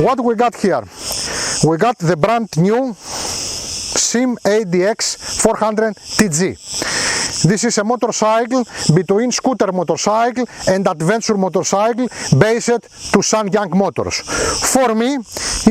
what we got here? We got the brand new SYM ADX 400TG. This is a motorcycle between scooter motorcycle and adventure motorcycle based to Sanyang motors. For me,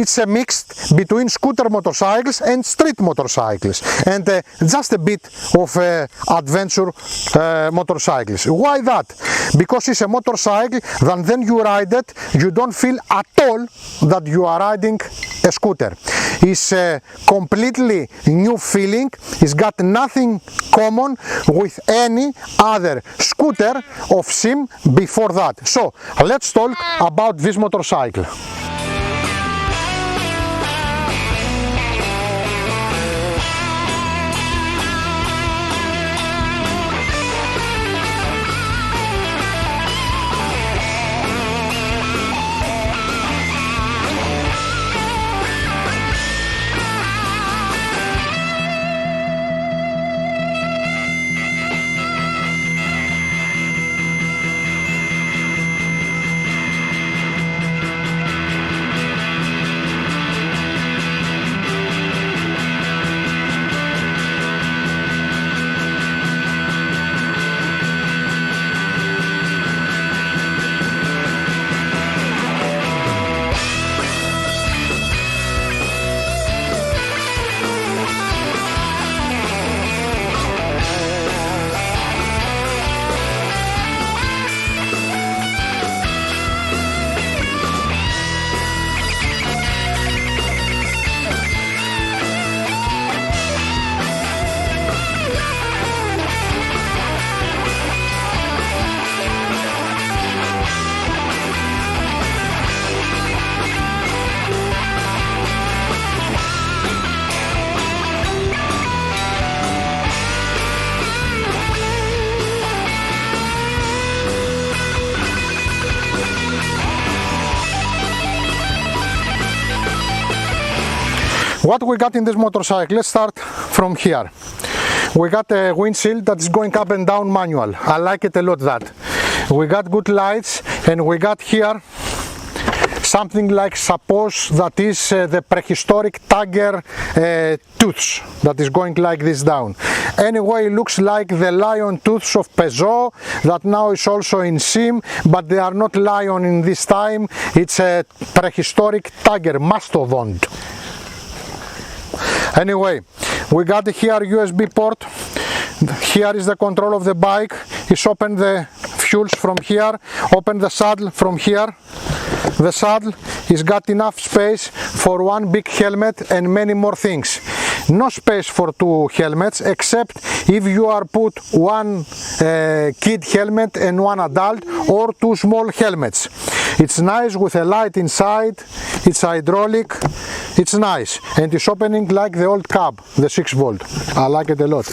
it's a mix between scooter motorcycles and street motorcycles, and just a bit of adventure motorcycles. Why that? Because it's a motorcycle that then you ride it, you don't feel at all that you are riding a scooter. It's a completely new feeling. It's got nothing common with any other scooter of SYM before that. So let's talk about this motorcycle. What we got in this motorcycle? Let's start from here. We got a windshield that is going up and down manual. I like it a lot that. We got good lights, and we got here something like, suppose that is the prehistoric tiger tooths that is going like this down. Anyway, it looks like the lion tooths of Peugeot that now is also in SYM, but they are not lion in this time. It's a prehistoric tiger mastodon. Anyway, we got here USB port. Here is the control of the bike. It's open the fuels from here, open the saddle from here. The saddle is got enough space for one big helmet and many more things. No space for two helmets, except if you are put one kid helmet and one adult, or two small helmets. It's nice with a light inside, it's hydraulic, it's nice, and it's opening like the old cab, the 6 volt. I like it a lot.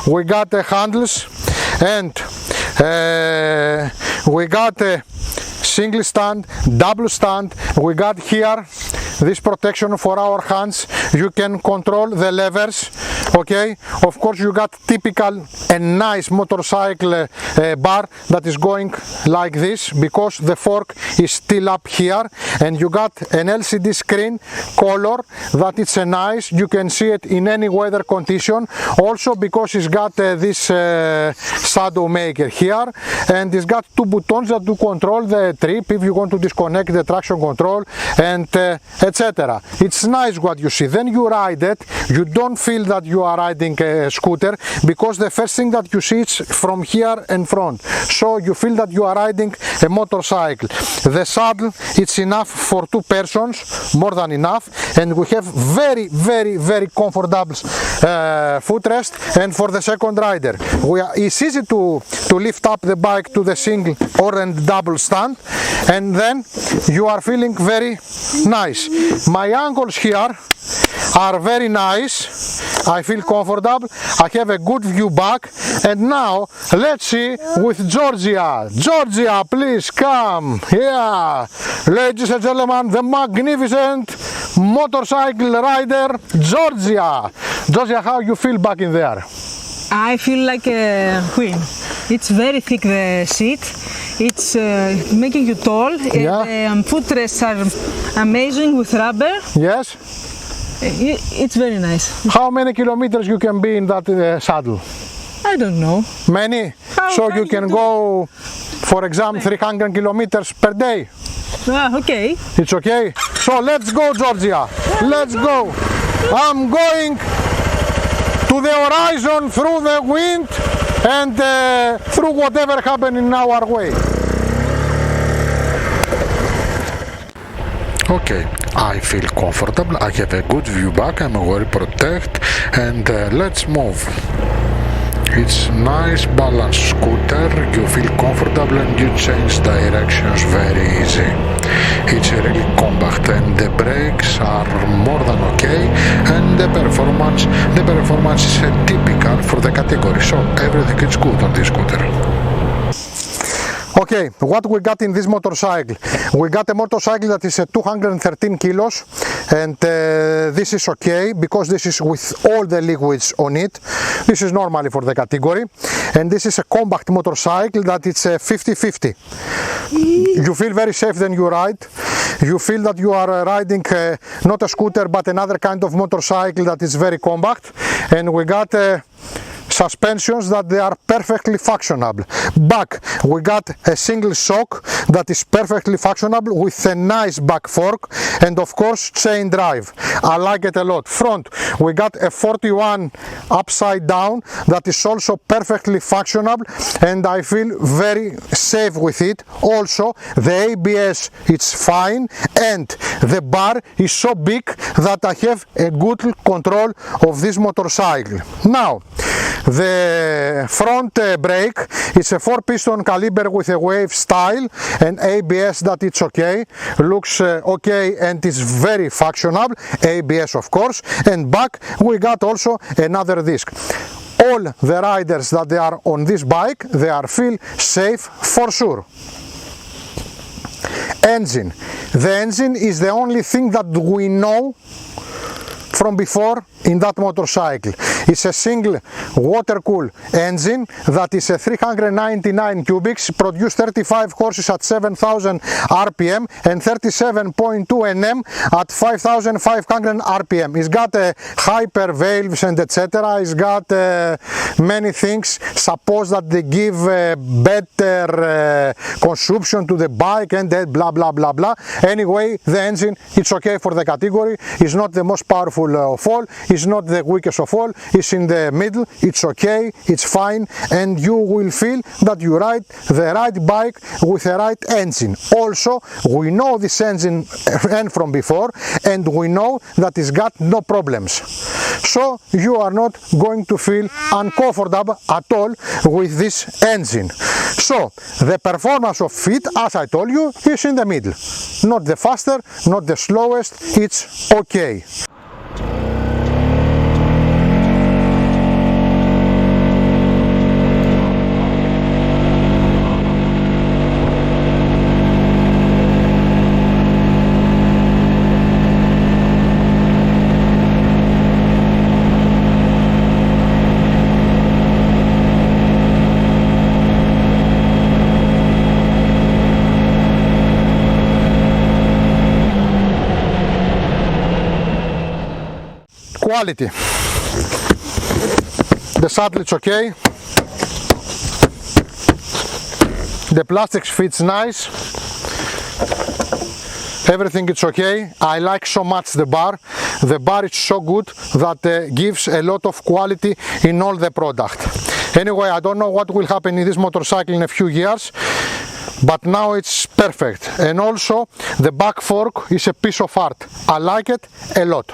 We got the handles, and we got a single stand, double stand. We got here this protection for our hands. You can control the levers. Okay, of course you got typical and nice motorcycle bar that is going like this, because the fork is still up here, and you got an LCD screen color that it's a nice, you can see it in any weather condition, also because it's got this shadow maker here, and it's got two buttons that do control the trip if you want to disconnect the traction control, and etc. It's nice what you see. Then you ride it, you don't feel that you are riding a scooter, because the first thing that you see is from here and front, so you feel that you are riding a motorcycle. The saddle, it's enough for 2 persons, more than enough, and we have very comfortable footrest. And for the second rider, it's easy to lift up the bike to the single or and double stand, and then you are feeling very nice. My ankles here are very nice, I feel comfortable, I have a good view back. And now let's see with Georgia. Georgia, please come. Yeah, ladies and gentlemen, the magnificent motorcycle rider Georgia. Georgia, how you feel back in there? I feel like a queen. It's very thick, the seat. It's making you tall. Yeah. Footrests are amazing with rubber. Yes. It's very nice. How many kilometers you can be in that saddle? I don't know. Many? So you can go, for example, 300 kilometers per day. Okay. It's okay? So let's go, Georgia. Let's go. I'm going to the horizon through the wind and through whatever happens in our way. Okay, I feel comfortable, I have a good view back, I'm well protected, and let's move. It's nice balanced scooter, you feel comfortable and you change directions very easy. It's really compact and the brakes are more than okay, and the performance is typical for the category, so everything is good on this scooter. Okay, what we got in this motorcycle? We got a motorcycle that is 213 kilos, and this is okay because this is with all the liquids on it. This is normally for the category, and this is a compact motorcycle that it's 50-50. You feel very safe when you ride. You feel that you are riding not a scooter but another kind of motorcycle that is very compact, and we got suspensions that they are perfectly functional. Back we got a single shock that is perfectly functional with a nice back fork, and of course chain drive. I like it a lot. Front we got a 41 upside down that is also perfectly functional, and I feel very safe with it. Also the ABS it's fine, and the bar is so big that I have a good control of this motorcycle. Now the front brake is a 4-piston caliber with a wave style and ABS that it's okay, looks okay and is very functional, ABS of course, and back we got also another disc. All the riders that they are on this bike, they are feel safe for sure. Engine. The engine is the only thing that we know from before in that motorcycle. It's a single water-cooled engine that is a 399 cubics, produce 35 horses at 7,000 RPM and 37.2 Nm at 5,500 RPM. It's got hyper valves and etc. It's got many things. Suppose that they give better consumption to the bike and that blah blah blah blah. Anyway, the engine it's okay for the category. It's not the most powerful of all. It's not the weakest of all. It's in the middle. It's okay. It's fine, and you will feel that you ride the right bike with the right engine. Also, we know this engine from before, and we know that it's got no problems. So you are not going to feel uncomfortable at all with this engine. So the performance of it, as I told you, is in the middle. Not the faster, not the slowest. It's okay. Quality. The saddle is okay. The plastics fits nice. Everything is okay. I like so much the bar. The bar is so good that gives a lot of quality in all the product. Anyway, I don't know what will happen in this motorcycle in a few years, but now it's perfect. And also the back fork is a piece of art. I like it a lot.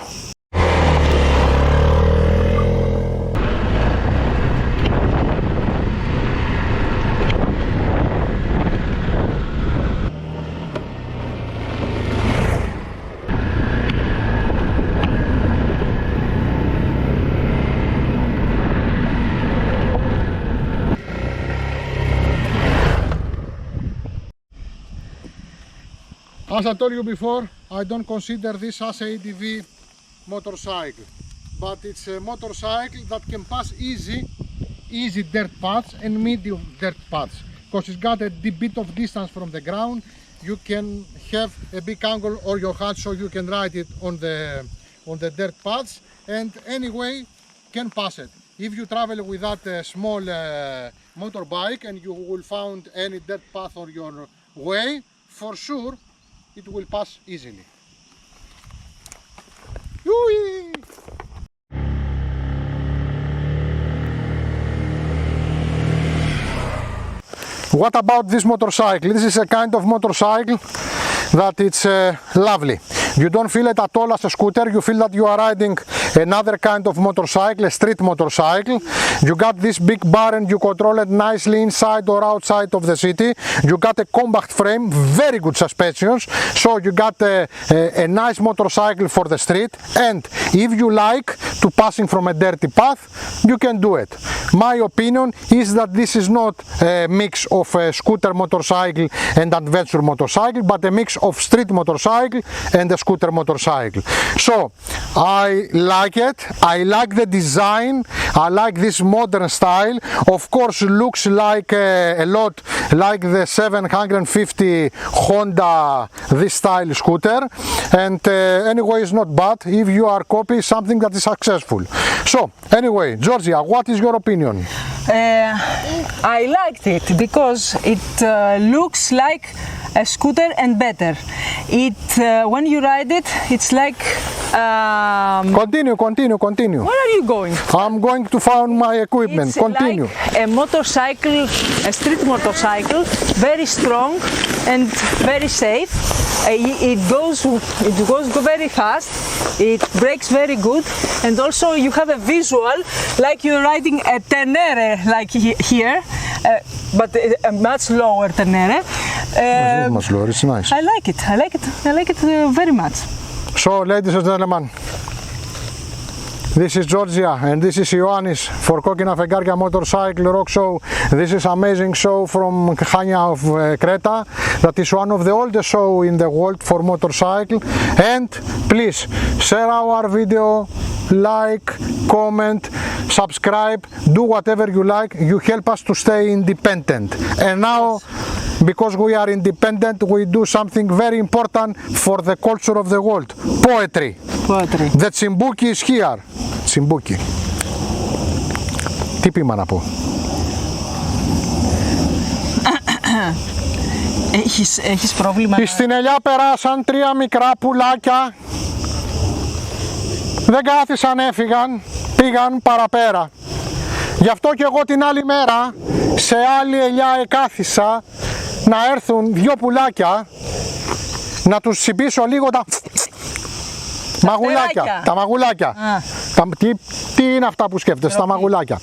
As I told you before, I don't consider this as a ADV motorcycle, but it's a motorcycle that can pass easy dirt paths and medium dirt paths. because it's got a bit of distance from the ground. You can have a big angle or your hand so you can ride it on the dirt paths, and anyway can pass it. If you travel with that small motorbike and you will find any dirt path on your way, for sure it will pass easily. Whee! What about this motorcycle? This is a kind of motorcycle that it's lovely. You don't feel it at all as a scooter, you feel that you are riding another kind of motorcycle, a street motorcycle. You got this big bar and you control it nicely inside or outside of the city. You got a compact frame, very good suspensions, so you got a nice motorcycle for the street, and if you like to passing from a dirty path, you can do it. My opinion is that this is not a mix of a scooter motorcycle and adventure motorcycle, but a mix of street motorcycle and a scooter motorcycle. So I like it, I like the design, I like this modern style. Of course looks like a lot like the 750 Honda this style scooter, and anyway it's not bad if you are copy something that is successful. So anyway, Georgia, what is your opinion? I liked it because it looks like a scooter and better. When you ride it, it's like... Continue. Where are you going? I'm going to find my equipment. It's Continue. like a motorcycle, a street motorcycle, very strong and very safe. It goes very fast, it brakes very good, and also you have a visual like you're riding a Tenere like here, but a much lower Tenere. Much lower, it's nice. I like it very much. So ladies and gentlemen, this is Georgia and this is Ioannis for Kokkina Fegaria Motorcycle Rock Show. This is amazing show from Chania of Creta. That is one of the oldest show in the world for motorcycle. And please share our video, like, comment, subscribe, do whatever you like. You help us to stay independent. And now, because we are independent, we do something very important for the culture of the world. Poetry. The Tsimbuki is here. Tsimbuki. Τι πήμα να πω? Έχεις πρόβλημα? Στην ελιά περάσαν 3 μικρά πουλάκια. Δεν κάθισαν, έφυγαν, πήγαν παραπέρα. Γι' αυτό και εγώ την άλλη μέρα σε άλλη ελιά εκάθισα να έρθουν 2 πουλάκια, να τους τσιμπήσω λίγο τα μαγουλάκια. Τα μαγουλάκια. Τι είναι αυτά που σκέφτεσαι, τα μαγουλάκια.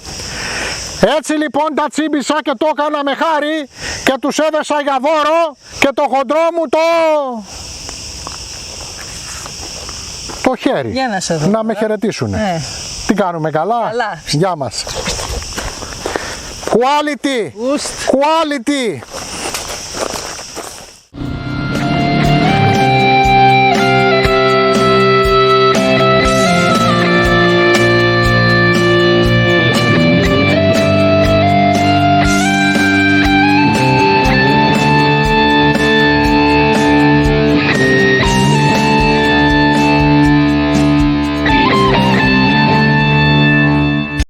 Έτσι λοιπόν τα τσίμπησα και το έκανα με χάρη και τους έδεσα για δώρο και το χοντρό μου το χέρι. Για να σε δω. Να με χαιρετήσουν. Τι κάνουμε, καλά? Καλά. Γεια μας. Quality. Quality.